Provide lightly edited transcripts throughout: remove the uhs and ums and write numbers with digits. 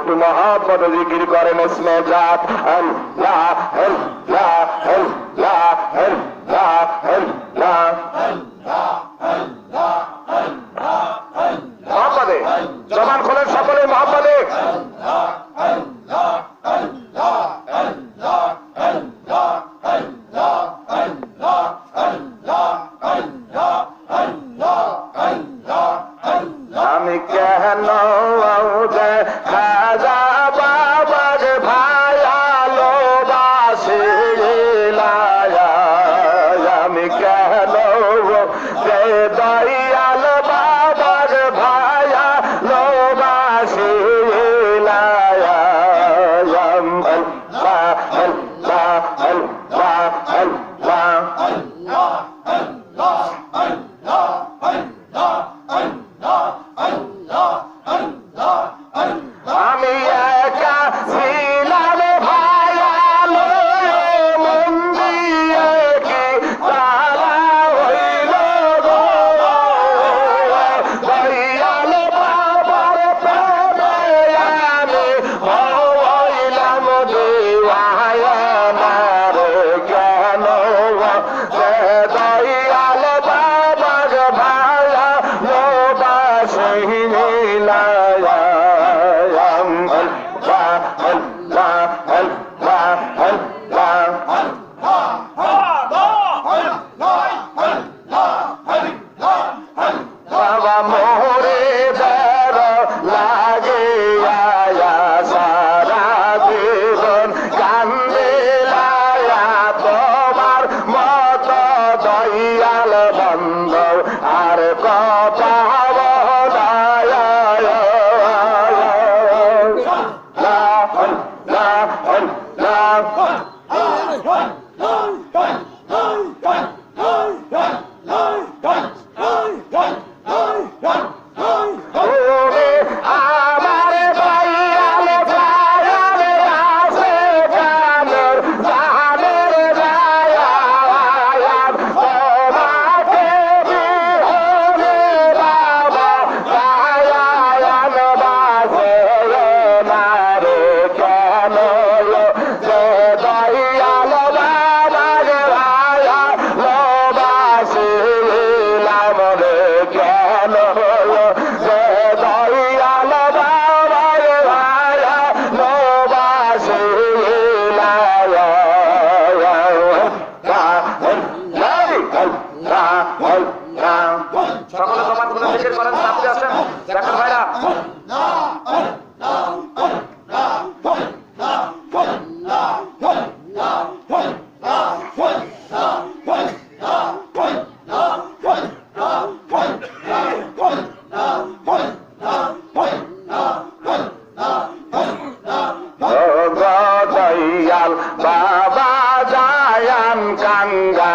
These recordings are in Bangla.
একটু মহব্বত জিকির করেন ইসমে জাত আল্লাহ আল্লাহ আল্লাহ আল্লাহ আল্লাহ মহব্বতে জবান খোলেন সকলে মহব্বতে আমি কেন খাজা বাবার ভায়ালো বাসে আমি কেন দয়াল বাবার ভায়ালো বাসে আমি একা ছিলাম ভায়ালো মন দিয়ে কি তারা হইল গো দয়াল বাবার প্রেমে আমি হইলাম দিওয়ানা রে কেন দয়াল বাবার ভায়ালো বাসে বাবা মোরে দের লাগে সারা জীবন কান্দে তোমার মত দয়াল বন্ধ আর কথা সকলে সমান গুলো জিকির করেন সামনে আসেন দেখেন ভাইরা দয়াল বাবা জায়ান কাঙ্গা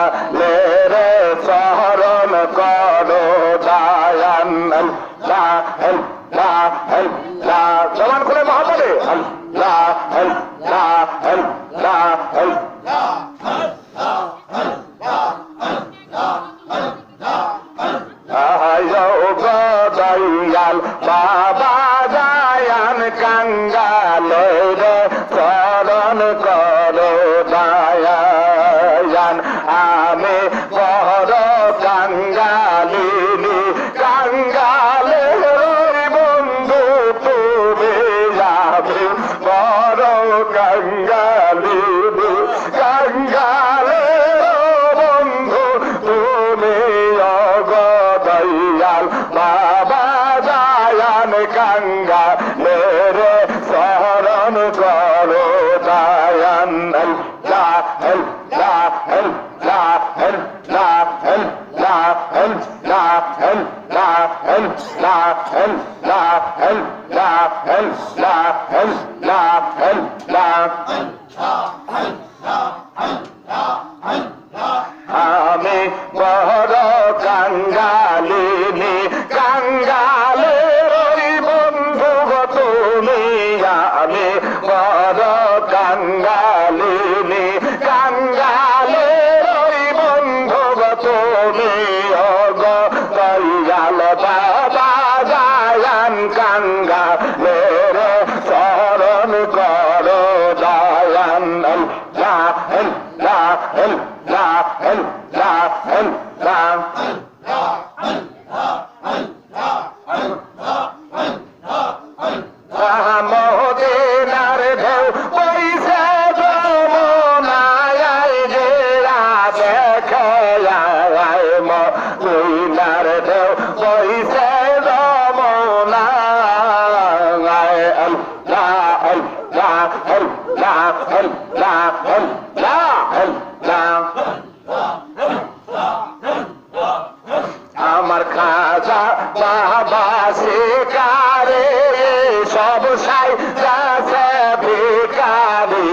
রে শরণ করো দায়ান আল্লাহ আল্লাহ আল্লাহ জবান খুলে মহব্বতে আল্লাহ আল্লাহ আল্লাহ আল্লাহ দয়াল বাবা জায়ান কাঙ্গাল রে শরণ করো দায়ান আমি বড় কাঙ্গালিনী কাঙ্গালে বন্ধু তুমি যাবে বড় কাঙ্গালিনী কাঙ্গালে বন্ধু তুমি দয়াল বাবা জায়ান কাঙ্গালে রে শরণ করো দায়ান আল্লাহ আল্লাহ আল্লাহ আল্লাহ আল্লাহ আল্লাহ আল্লাহ আল্লাহ আল্লাহ আল্লাহ আল্লাহ আল্লাহ আল্লাহ আমি বড় কাঙ্গালিনী কাঙ্গালে বন্ধু তুমি আমি বড় কাঙ্গালিনী কাঙ্গালে বন্ধু তুমি দয়াল বাবা জায়ান কাঙ্গালে মদিনার ঢেউ বইছে যমুনায় রে দেখে মদিনার ঢেউ বইছে যমুনায় আল্লাহ আল্লাহ আল্লাহ আল্লাহ আল্লাহ আল্লাহ আমার খাজা বাবা শিকারে সব সাই যাচ্ছে ভিকারি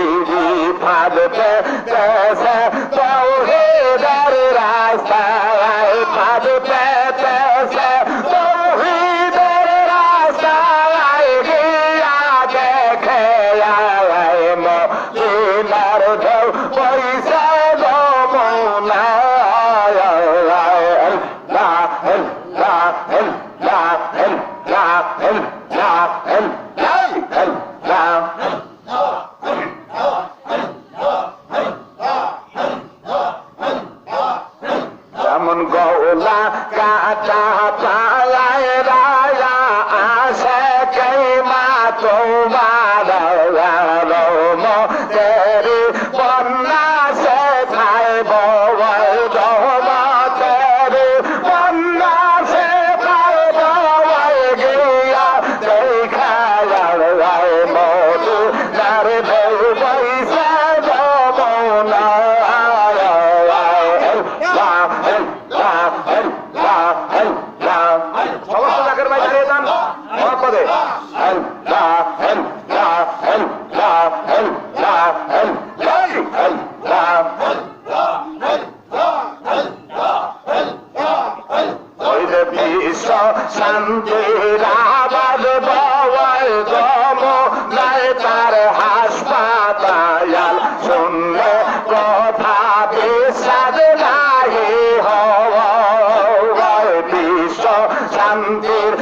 ফাঁদ পেতেছে তৌহিদের রাস্তায় ফাঁদ পেতেছে তৌহিদের রাস্তায় গিয়া দেখে মদিনার ঢেউ বইছে যমুনায় যেমন গৌলা কাটা পালায় রায়া আসে কে মা তোমার তেরি বন্যা সে খায় বয় দমা তেরি বন্যা সে খায় বয় গিয়া দেখায় মধু নার ঢেউ বইছে সমস্ত জাকের ভাই দাঁড়িয়ে যান মহব্বতে ওই যে বিশ্ব শান্তির আবাদ বয় যমুনায় তার হাসপাতাল শুনলে কথা বিশ্বাস নাহি হয় বিশ্ব শান্তির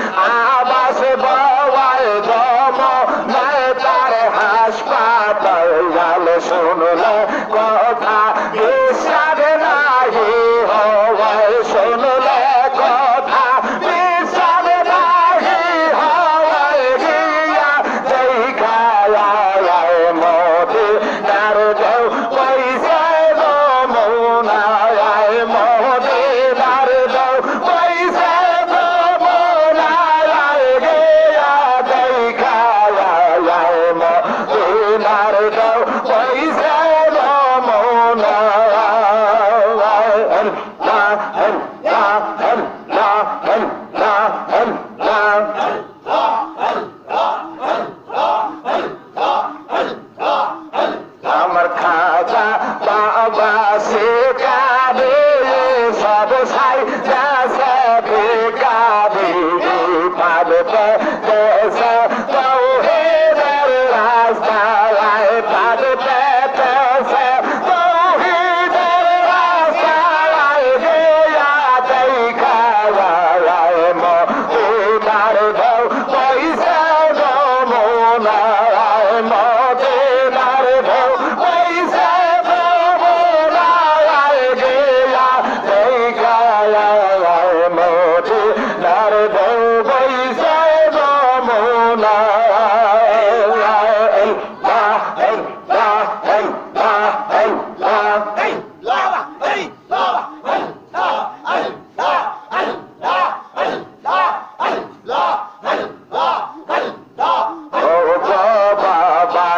আবাস বয় যমুনায় তার হাসপাতাল শুনলে কথা বিশ্বাস নাহি হয় শুনলে কথা বিশ্বাস নাহি হয় গিয়া দেখায় মদিনার ঢেউ বইছে যমুনায় মদিনার ঢেউ বইছে যমুনায় গিয়া দেখায় মদিনার ঢেউ বইছে আমার খাজা বাবা শিকারে সব সাই যাচ্ছে ভিকারি ফাঁদ পেতেছে তৌহিদের রাস্তায় ফাঁদ পেতেছে তৌহিদের রাস্তায় গিয়া দেখায় মদিনার ঢেউ বইছে যমুনায় মদিনার ঢেউ বইছে যমুনায় গিয়া দেখায় মদিনার ঢেউ বইছে বাবা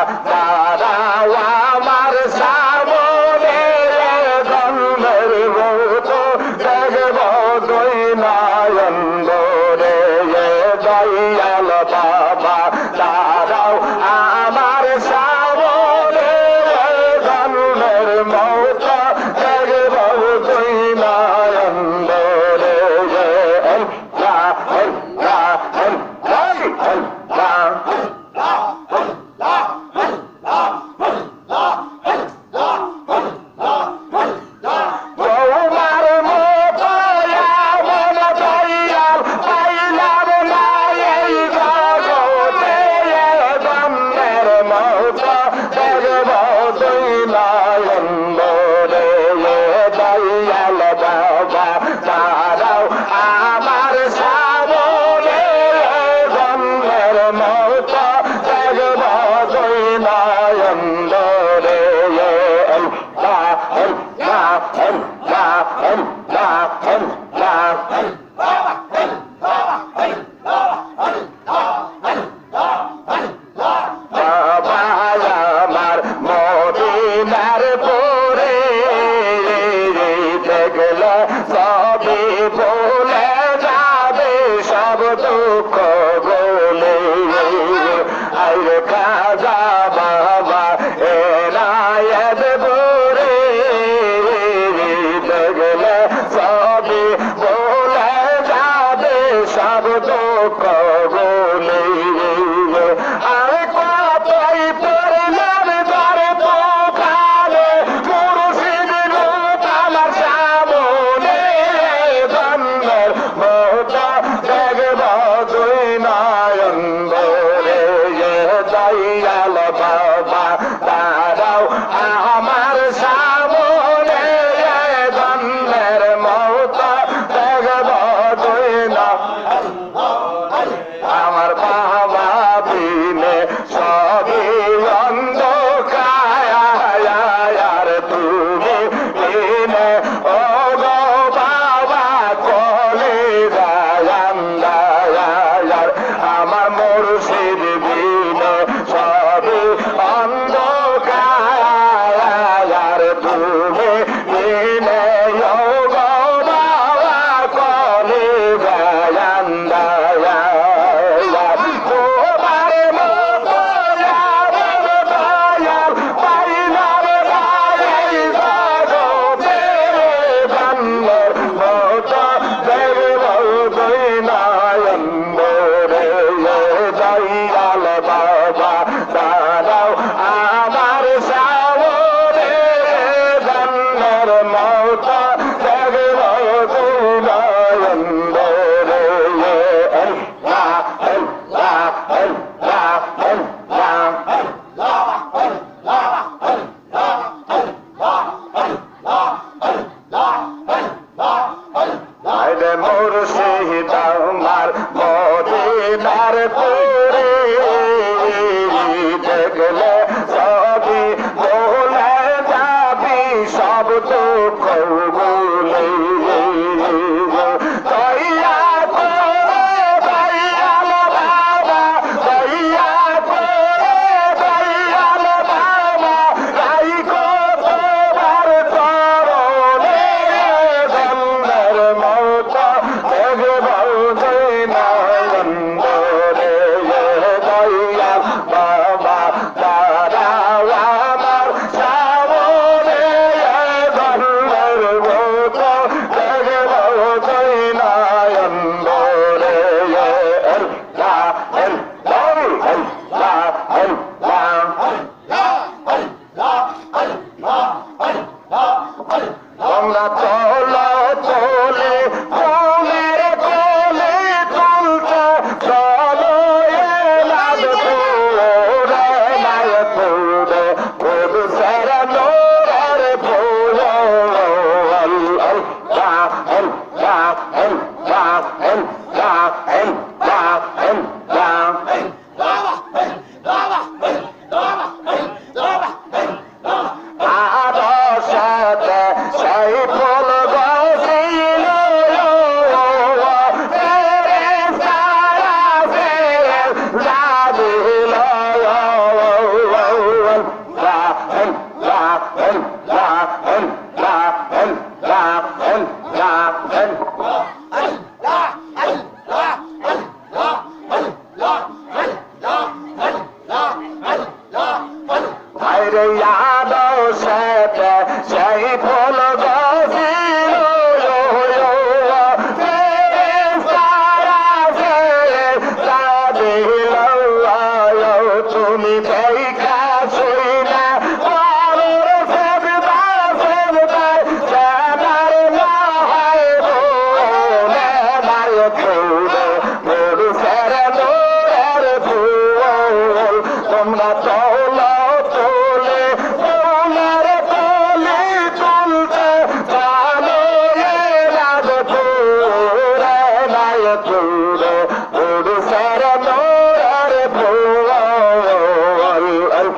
Al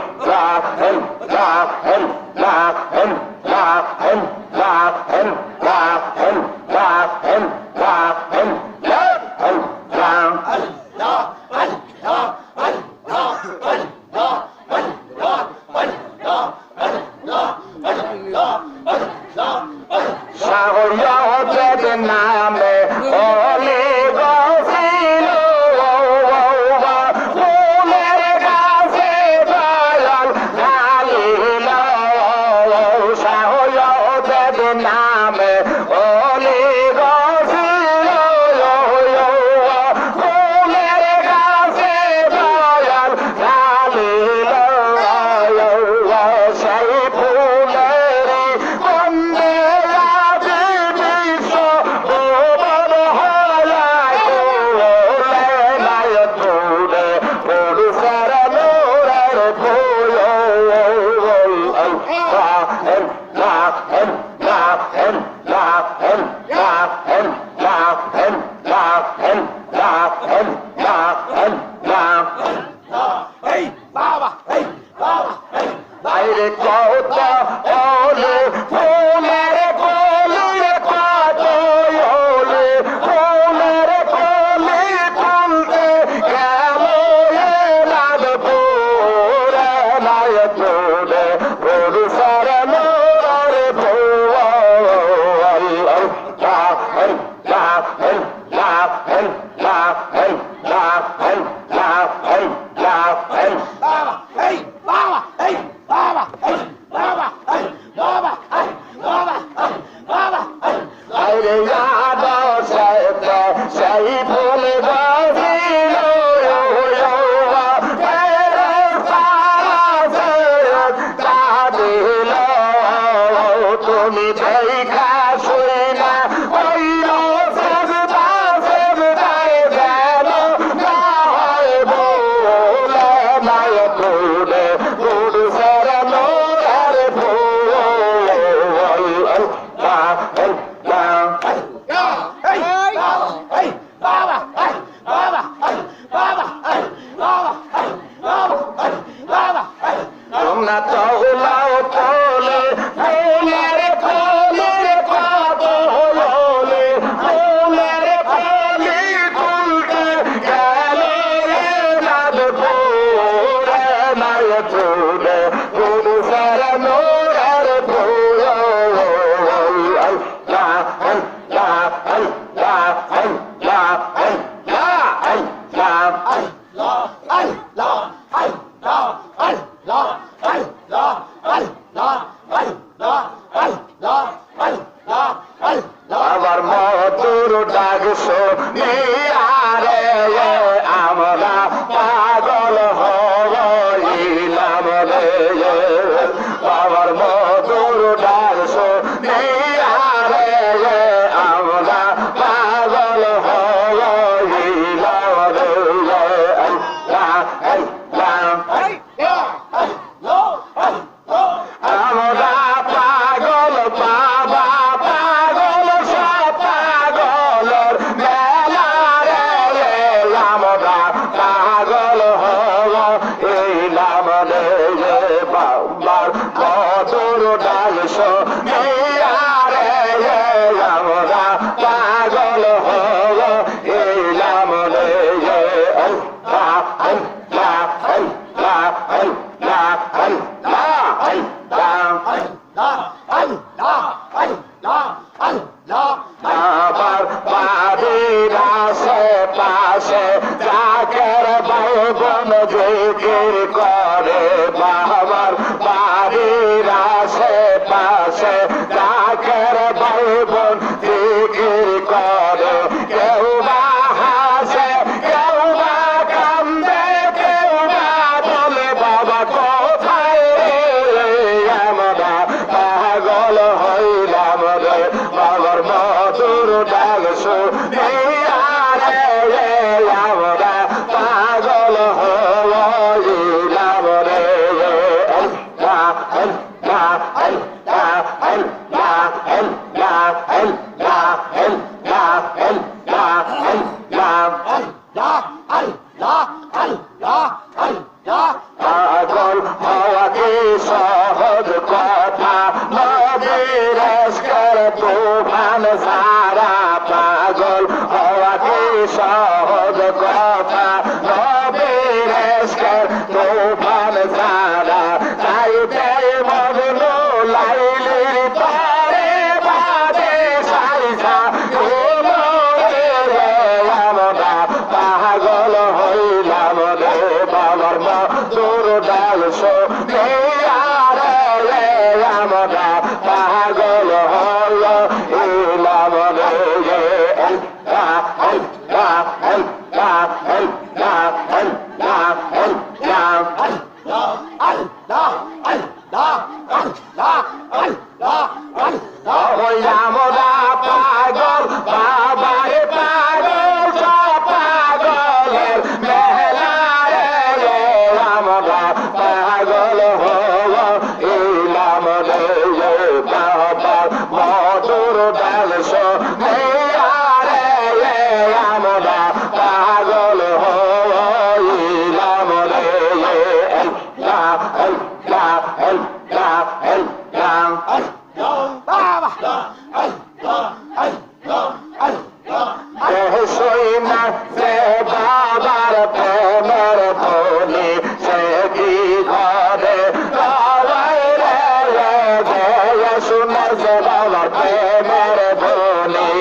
নামে ওলে গছিল ফুলের গাছে দয়াল ঢালিল শাহদের নামে ওলে গছিল ফুলের গাছে দয়াল ঢালিল সেই ফুলের কন্দে বাইরে কত ওলে ফুলের কলির কত ওলে ফুলের কলি তুলতে গেল লাল পুরে নাই তুলে পুরুষের মোরে ফুল আরে याद সেই ফুল বাজিল কাঁদিল তুমি দেখা শুই না হইল সজদায় গেল না হয় বলে নাই তুলে পুরুষের মোরের ফুল তোমরা চৌলাও তোলে ফুলের কলির কত হলে ফুলের কলি তুলতে গেল লাল পুরে নাই তুলে পুরুষের মোরের ফুল আবার মধুর ডাক শুনিয়ারে আমরা পাগল হইলাম রে আবার মধুর ডাক শুনিয়ারে আমরা পাগল হইলাম রে আমরা পাগল বাবা পাগল সব পাগলর মেলা রে আমরা পাগল হইলাম রে বাবার মধুর ডাল শুনিয়ারে আমরা পাগল হইলাম রে আবার বাড়ির আশেপাশে জাকের বাইবন জিকির করে বাবার বাড়ির আশেপাশে জাকের বাইবন জিকির করে কেউ বা হাসে কেউ বা কান্দে কেউ বা বলে বাবা কোথায় আমরা পাগল হইলাম রে বাবার মধুর ডাল শুনিয়ারে আমরা পাগল হইলাম রে পাগল হওয়া কি সহজ কথা নদীর শুনে আরে আমরা পাগল হলো ইলাম রে আমরা পাগল বাবার পাগল সব পাগলের মেলা রে আমরা পাগল হল ইলাম রে বাবার মধুর ডাল শুনে আরে আমরা পাগল হল ইলাম রে সইনা সে বাবার প্রেমের বলি সে কি ঘরে শুনে সে বাবার প্রেমের বলি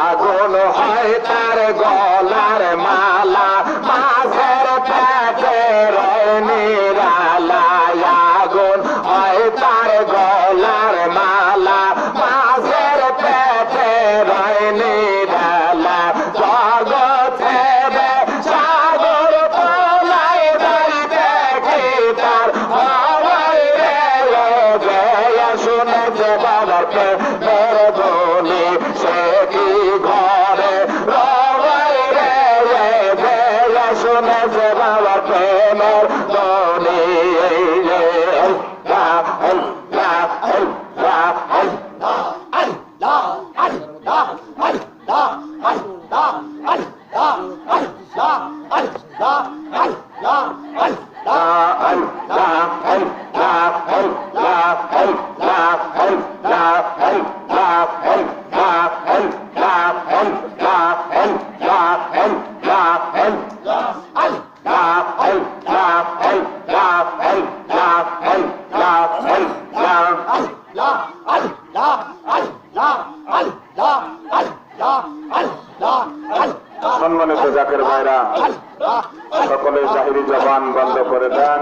আগুন হয় তার গলার মালা মাঝের পেটে নিরালা আগুন হয় তার গলার মালা মাঝের পেটে নিরালা জগতে সাগর তোলাই দাইতে কি তার হওয়াই রে শুনেছে বাবার প্রেমের বলি সে কি ঘরে রবাই রে শুনেছে বাবার প্রেমের বলি সম্মানিত জাকের ভাইরা সকলে জাহিরি জবান বন্ধ করে দেন।